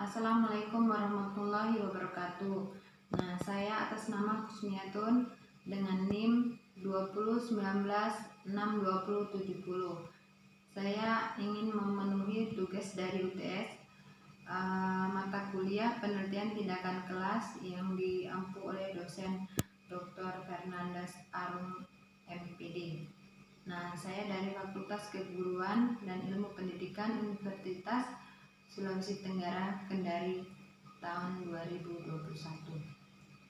Assalamualaikum warahmatullahi wabarakatuh. Nah, saya atas nama Kusmiatun dengan NIM 201962070. Saya ingin memenuhi tugas dari UTS mata kuliah penelitian tindakan kelas yang diampu oleh dosen Dr. Fernandes Arum MPD. Nah, saya dari Fakultas Keguruan dan Ilmu Pendidikan Universitas Sulawesi Tenggara Kendari tahun 2021.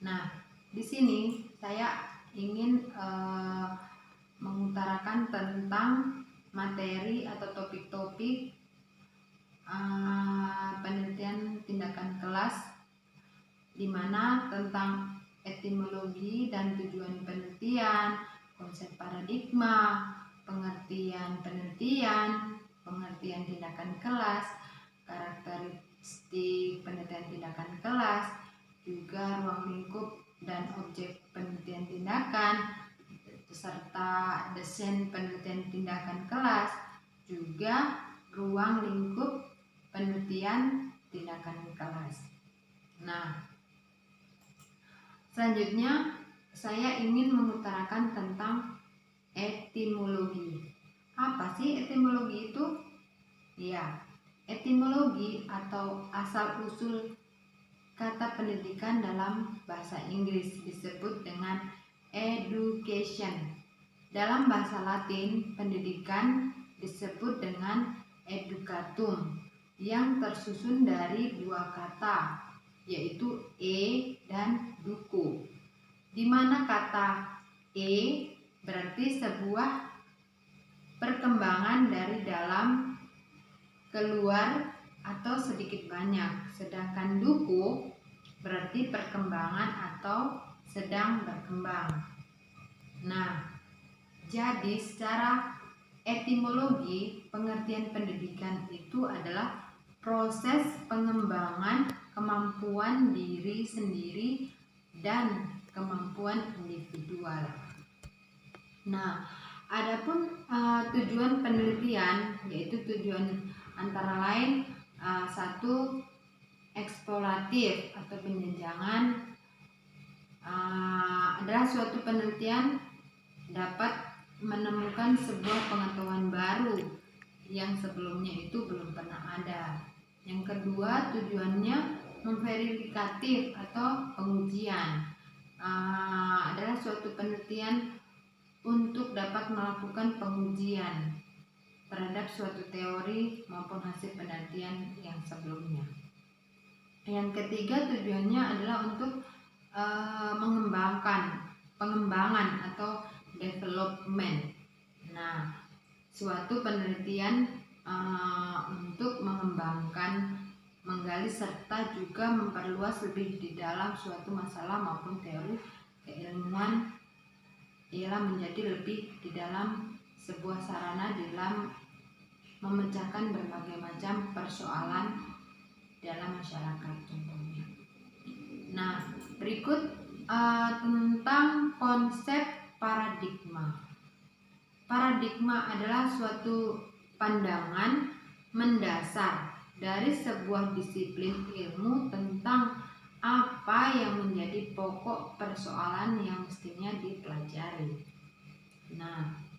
Nah, di sini saya ingin mengutarakan tentang materi atau topik-topik penelitian tindakan kelas, di mana tentang etimologi dan tujuan penelitian, konsep paradigma, pengertian penelitian, pengertian tindakan kelas, karakteristik penelitian tindakan kelas, juga ruang lingkup dan objek penelitian tindakan, serta desain penelitian tindakan kelas, juga ruang lingkup penelitian tindakan kelas. Nah, selanjutnya saya ingin mengutarakan tentang etimologi. Apa sih etimologi itu? Ya, etimologi atau asal-usul kata pendidikan dalam bahasa Inggris disebut dengan education. Dalam bahasa Latin, pendidikan disebut dengan educatum yang tersusun dari dua kata, yaitu dan duku. Di mana kata berarti sebuah perkembangan dari dalam keluar atau sedikit banyak, sedangkan duku berarti perkembangan atau sedang berkembang. Nah, jadi secara etimologi, pengertian pendidikan itu adalah proses pengembangan kemampuan diri sendiri dan kemampuan individual. Nah, adapun tujuan penelitian, yaitu tujuan antara lain satu, eksploratif atau penjenjangan, adalah suatu penelitian dapat menemukan sebuah pengetahuan baru yang sebelumnya itu belum pernah ada. Yang kedua, tujuannya memverifikatif atau pengujian, adalah suatu penelitian untuk dapat melakukan pengujian terhadap suatu teori maupun hasil penelitian yang sebelumnya. Yang ketiga, tujuannya adalah untuk pengembangan atau development. Nah, suatu penelitian untuk mengembangkan, menggali serta juga memperluas lebih di dalam suatu masalah maupun teori keilmuan, ialah menjadi lebih di dalam sebuah sarana dalam memecahkan berbagai macam persoalan dalam masyarakat contohnya. Nah, berikut tentang konsep paradigma. Paradigma adalah suatu pandangan mendasar dari sebuah disiplin ilmu tentang apa yang menjadi pokok persoalan yang mestinya dipelajari. Nah,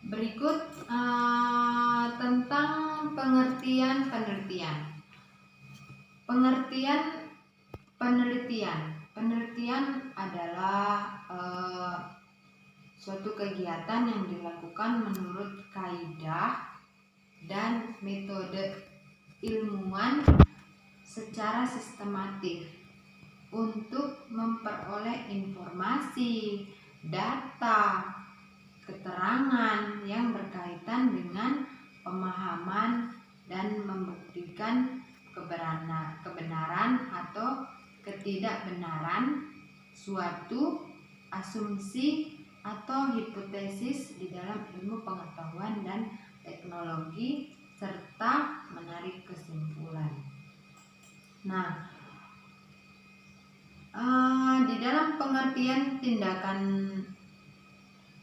berikut tentang pengertian penelitian. Penelitian adalah suatu kegiatan yang dilakukan menurut kaidah dan metode ilmuwan secara sistematif untuk memperoleh informasi, data, keterangan yang berkaitan dengan pemahaman dan membuktikan kebenaran atau ketidakbenaran suatu asumsi atau hipotesis di dalam ilmu pengetahuan dan teknologi serta menarik kesimpulan. Nah, di dalam pengertian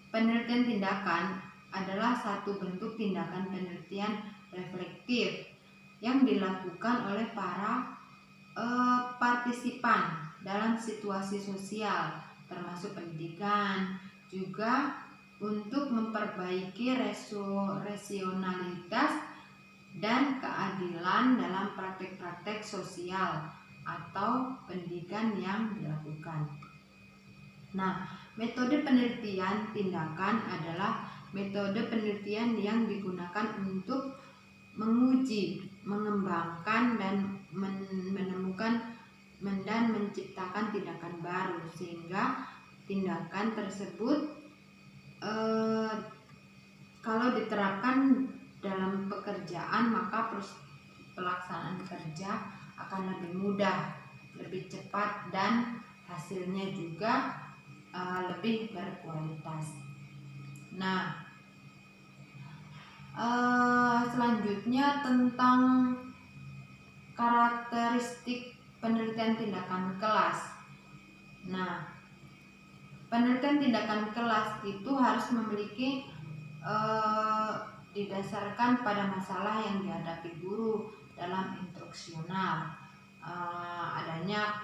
penelitian tindakan adalah satu bentuk tindakan penelitian reflektif yang dilakukan oleh para partisipan dalam situasi sosial termasuk pendidikan, juga untuk memperbaiki rasionalitas dan keadilan dalam praktek-praktek sosial atau pendidikan yang dilakukan. Nah, metode penelitian tindakan adalah metode penelitian yang digunakan untuk menguji, mengembangkan dan menemukan dan menciptakan tindakan baru, sehingga tindakan tersebut kalau diterapkan dalam pekerjaan maka pelaksanaan kerja akan lebih mudah, lebih cepat, dan hasilnya juga lebih berkualitas. Nah, selanjutnya tentang karakteristik penelitian tindakan kelas. Nah, penelitian tindakan kelas itu harus memiliki didasarkan pada masalah yang dihadapi guru dalam instruksional, adanya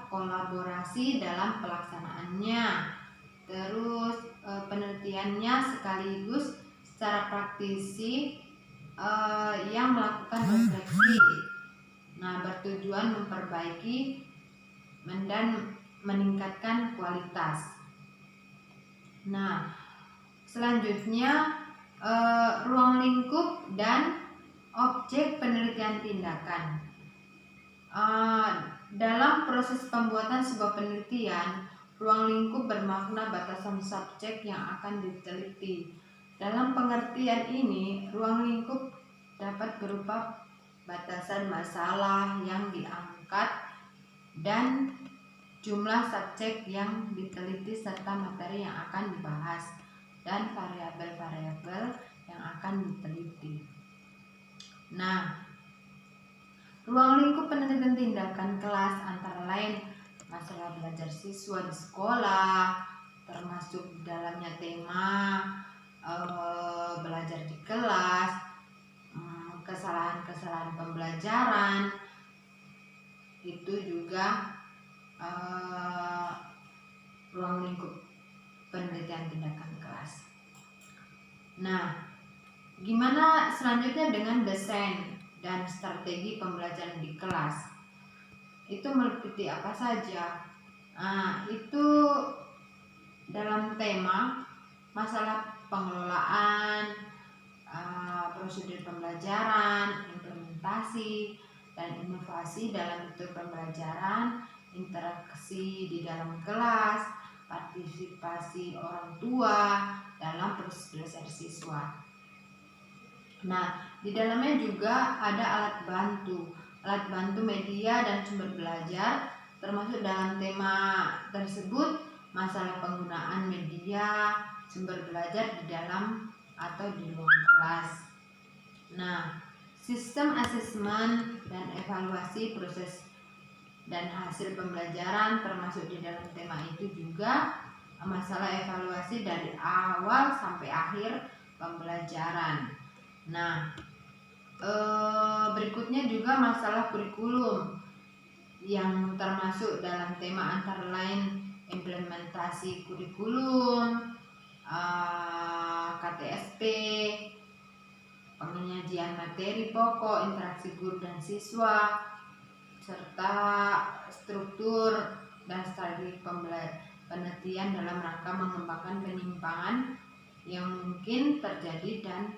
kolaborasi dalam pelaksanaannya. Terus penelitiannya sekaligus secara praktisi yang melakukan refleksi. Nah, bertujuan memperbaiki dan meningkatkan kualitas. Nah, selanjutnya ruang lingkup dan objek penelitian tindakan. Dalam proses pembuatan sebuah penelitian, ruang lingkup bermakna batasan subjek yang akan diteliti. Dalam pengertian ini, ruang lingkup dapat berupa batasan masalah yang diangkat dan jumlah subjek yang diteliti serta materi yang akan dibahas dan variabel-variabel yang akan diteliti. Nah, ruang lingkup penelitian tindakan kelas antara lain masalah belajar siswa di sekolah, termasuk dalamnya tema belajar di kelas, kesalahan-kesalahan pembelajaran, itu juga ruang lingkup penelitian tindakan kelas. Nah, gimana selanjutnya dengan desain dan strategi pembelajaran di kelas? Itu meliputi apa saja? Nah, itu dalam tema masalah pengelolaan, prosedur pembelajaran, implementasi, dan inovasi dalam bentuk pembelajaran, interaksi di dalam kelas, partisipasi orang tua dalam proses belajar siswa. Nah, di dalamnya juga ada alat bantu media dan sumber belajar, termasuk dalam tema tersebut masalah penggunaan media sumber belajar di dalam atau di luar kelas. Nah, sistem asesmen dan evaluasi proses dan hasil pembelajaran termasuk di dalam tema itu juga masalah evaluasi dari awal sampai akhir pembelajaran. Nah, berikutnya juga masalah kurikulum yang termasuk dalam tema antara lain implementasi kurikulum, KTSP, penyajian materi pokok, interaksi guru dan siswa, serta struktur dan strategi penelitian dalam rangka mengembangkan penyimpangan yang mungkin terjadi dan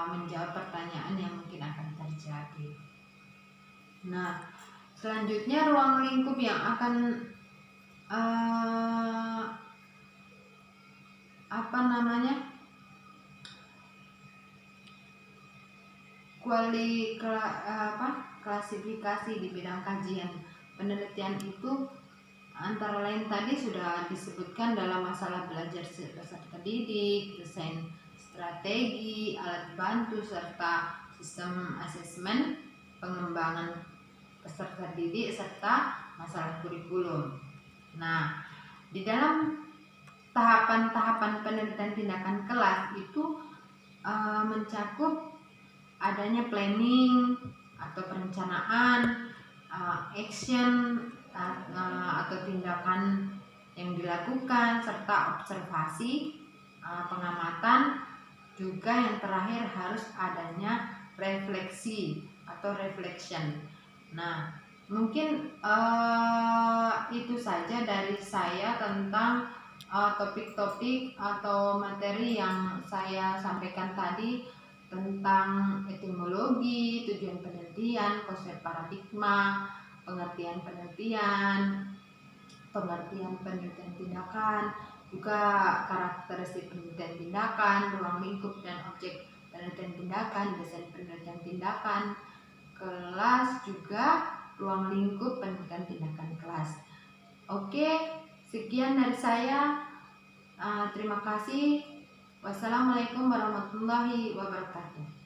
menjawab pertanyaan yang mungkin akan terjadi. Nah, selanjutnya ruang lingkup yang akan klasifikasi di bidang kajian penelitian itu antara lain tadi sudah disebutkan dalam masalah belajar peserta didik, desain strategi, alat bantu, serta sistem asesmen, pengembangan peserta didik, serta masalah kurikulum. Nah, di dalam tahapan-tahapan penelitian tindakan kelas itu mencakup adanya planning atau perencanaan, action atau tindakan yang dilakukan, serta observasi, pengamatan, juga yang terakhir harus adanya refleksi atau reflection. Nah, mungkin itu saja dari saya tentang topik-topik atau materi yang saya sampaikan tadi tentang etimologi, tujuan penelitian, konsep paradigma, pengertian penelitian, pengertian penelitian tindakan, juga karakteristik penelitian tindakan, ruang lingkup dan objek penelitian tindakan, desain penelitian tindakan kelas, juga ruang lingkup penelitian tindakan kelas. Oke, sekian dari saya. Terima kasih. Wassalamualaikum warahmatullahi wabarakatuh.